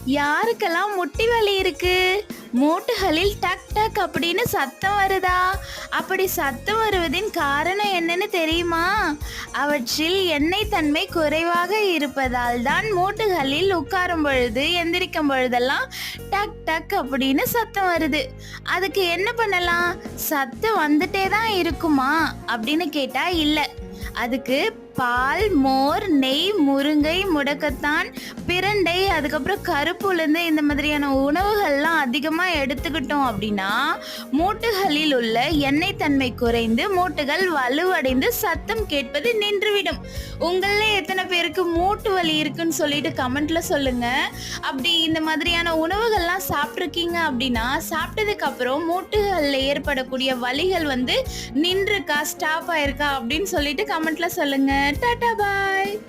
யாருக்கெல்லாம் முட்டி வலி இருக்கு? மூட்டுகளில் டக் டக் அப்படின்னு சத்தம் வருதா? அப்படி சத்தம் வருவதின் காரணம் என்னன்னு தெரியுமா? அவற்றில் எண்ணெய் தன்மை குறைவாக இருப்பதால் தான் மூட்டுகளில் உட்காரும் பொழுது எந்திரிக்கும் பொழுதெல்லாம் டக் டக் அப்படின்னு சத்தம் வருது. அதுக்கு என்ன பண்ணலாம்? சத்தம் வந்துட்டே தான் இருக்குமா அப்படின்னு கேட்டா இல்ல. அதுக்கு பால், மோர், நெய், முருங்கை, முடக்கத்தான், பிரண்டை, அதுக்கப்புறம் கருப்பு உளுந்து இந்த மாதிரியான உணவுகள்லாம் அதிகமாக எடுத்துக்கிட்டோம் அப்படின்னா மூட்டுகளில் உள்ள எண்ணெய் தன்மை குறைந்து மூட்டுகள் வலுவடைந்து சத்தம் கேட்பது நின்றுவிடும். உங்கள எத்தனை பேருக்கு மூட்டு வலி இருக்குன்னு சொல்லிட்டு கமெண்ட்ல சொல்லுங்க. அப்படி இந்த மாதிரியான உணவுகள்லாம் சாப்பிட்ருக்கீங்க அப்படின்னா சாப்பிட்டதுக்கு அப்புறம் மூட்டுகளில் ஏற்படக்கூடிய வலிகள் நின்றுக்கா, ஸ்டாப் ஆயிருக்கா அப்படின்னு சொல்லிட்டு கமெண்ட்ல சொல்லுங்க. டாடா பாய்.